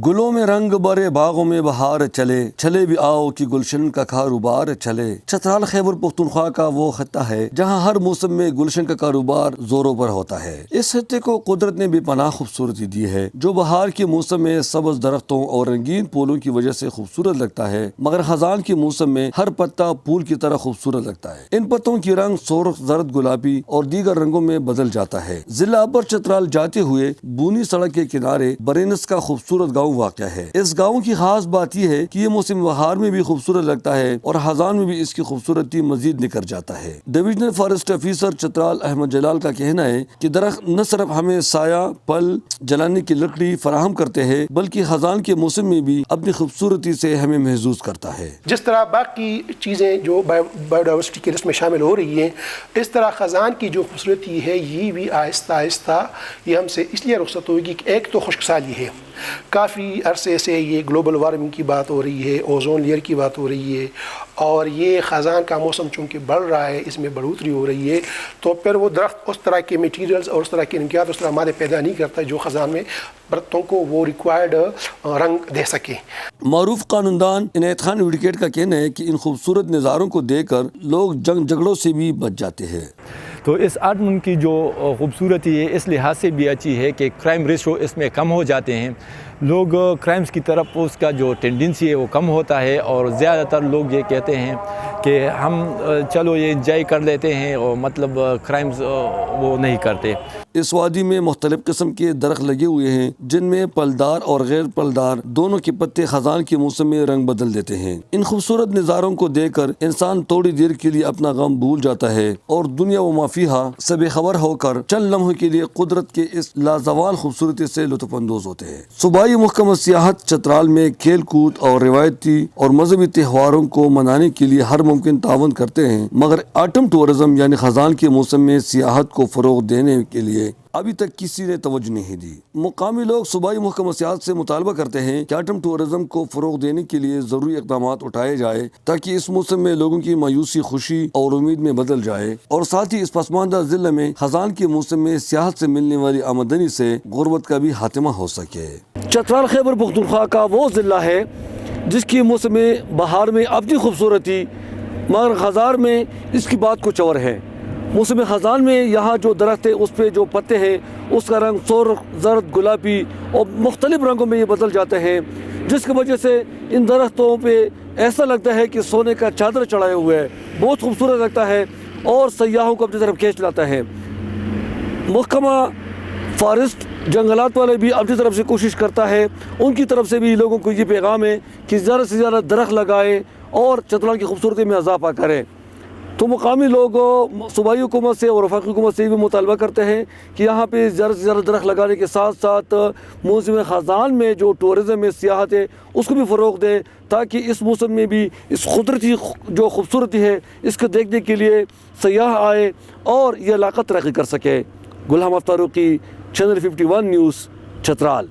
گلوں میں رنگ برے باغوں میں بہار چلے، چلے بھی آؤ کہ گلشن کا کاروبار چلے۔ چترال خیبر پختونخوا کا وہ خطہ ہے جہاں ہر موسم میں گلشن کا کاروبار زوروں پر ہوتا ہے۔ اس خطے کو قدرت نے بے پناہ خوبصورتی دی ہے، جو بہار کے موسم میں سبز درختوں اور رنگین پھولوں کی وجہ سے خوبصورت لگتا ہے، مگر خزان کے موسم میں ہر پتا پھول کی طرح خوبصورت لگتا ہے۔ ان پتوں کی رنگ سرخ، زرد، گلابی اور دیگر رنگوں میں بدل جاتا ہے۔ ضلع ابر چترال جاتے ہوئے بونی سڑک کے کنارے برینس کا خوبصورت گاؤں واقع ہے۔ اس گاؤں کی خاص بات یہ ہے کہ یہ موسم بہار میں بھی خوبصورت لگتا ہے اور خزان میں بھی اس کی خوبصورتی مزید نکھر جاتا ہے۔ Divisional forest officer Chitral Ahmad Jalal کا کہنا ہے کہ درخت نہ صرف ہمیں سایہ، پھل، جلانے کی لکڑی فراہم کرتے ہیں بلکہ خزان کے موسم میں بھی اپنی خوبصورتی سے ہمیں محظوظ کرتا ہے۔ جس طرح باقی چیزیں جو بایو ڈائیورسٹی کی لسٹ میں شامل ہو رہی ہیں، اس طرح خزان کی جو خوبصورتی ہے یہ بھی آہستہ آہستہ یہ ہم سے اس لیے رخصت ہوگی کہ ایک تو خشک سالی ہے، کافی عرصے سے یہ گلوبل وارمنگ کی بات ہو رہی ہے، اوزون لیئر کی بات ہو رہی ہے، اور یہ خزان کا موسم چونکہ بڑھ رہا ہے، اس میں بڑھوتری ہو رہی ہے، تو پھر وہ درخت اس طرح کے میٹیریلز اور اس طرح کے نمکیات، اس طرح مادے پیدا نہیں کرتا جو خزان میں درختوں کو وہ ریکوائرڈ رنگ دے سکے۔ معروف قانوندان عنایت خان ایڈوکیٹ کا کہنا ہے کہ ان خوبصورت نظاروں کو دیکھ کر لوگ جنگ جھگڑوں سے بھی بچ جاتے ہیں۔ تو اس آرٹ مون کی جو خوبصورتی ہے اس لحاظ سے بھی اچھی ہے کہ کرائم ریشو اس میں کم ہو جاتے ہیں، لوگ کرائمز کی طرف اس کا جو ٹینڈنسی ہے وہ کم ہوتا ہے، اور زیادہ تر لوگ یہ کہتے ہیں کہ ہم چلو یہ انجوائے کر لیتے ہیں اور مطلب کرائمز وہ نہیں کرتے۔ اس وادی میں مختلف قسم کے درخت لگے ہوئے ہیں جن میں پلدار اور غیر پلدار دونوں کے پتے خزان کے موسم میں رنگ بدل دیتے ہیں۔ ان خوبصورت نظاروں کو دیکھ کر انسان تھوڑی دیر کے لیے اپنا غم بھول جاتا ہے اور دنیا و ما فیہا سے بے خبر ہو کر چند لمحوں کے لیے قدرت کے اس لازوال خوبصورتی سے لطف اندوز ہوتے ہیں۔ صوبائی محکمہ سیاحت چترال میں کھیل کود اور روایتی اور مذہبی تہواروں کو منانے کے لیے ہر ممکن تعاون کرتے ہیں، مگر آٹم ٹورزم یعنی خزان کے موسم میں سیاحت کو فروغ دینے کے لیے ابھی تک کسی نے توجہ نہیں دی۔ مقامی لوگ صوبائی محکمہ سیاحت سے مطالبہ کرتے ہیں کہ آٹم ٹورزم کو فروغ دینے کے لیے ضروری اقدامات اٹھائے جائے تاکہ اس موسم میں لوگوں کی مایوسی خوشی اور امید میں بدل جائے، اور ساتھ ہی اس پسماندہ ضلع میں خزان کے موسم میں سیاحت سے ملنے والی آمدنی سے غربت کا بھی خاتمہ ہو سکے۔ چترال خیبر پختونخوا کا وہ ضلع ہے جس کی موسم بہار میں اپنی خوبصورتی، مگر خزان میں اس کی بات کچھ اور ہے۔ موسم خزان میں یہاں جو درخت ہے اس پہ جو پتے ہیں اس کا رنگ سرخ، زرد، گلابی اور مختلف رنگوں میں یہ بدل جاتے ہیں، جس کی وجہ سے ان درختوں پہ ایسا لگتا ہے کہ سونے کا چادر چڑھائے ہوئے ہے، بہت خوبصورت لگتا ہے اور سیاحوں کو اپنی طرف کھینچ لاتا ہے۔ محکمہ فارسٹ جنگلات والے بھی اپنی طرف سے کوشش کرتا ہے، ان کی طرف سے بھی لوگوں کو یہ پیغام ہے کہ زیادہ سے زیادہ درخت لگائیں اور چترال کی خوبصورتی میں اضافہ کریں۔ تو مقامی لوگ صوبائی حکومت سے اور وفاقی حکومت سے بھی مطالبہ کرتے ہیں کہ یہاں پہ زیادہ سے زیادہ درخت لگانے کے ساتھ ساتھ موسم خزان میں جو ٹورزم میں سیاحت ہے اس کو بھی فروغ دیں، تاکہ اس موسم میں بھی اس قدرتی جو خوبصورتی ہے اس کو دیکھنے کے لیے سیاح آئے اور یہ علاقہ ترقی کر سکے۔ Ghulam Farooqui, channel 51 news, Chitral.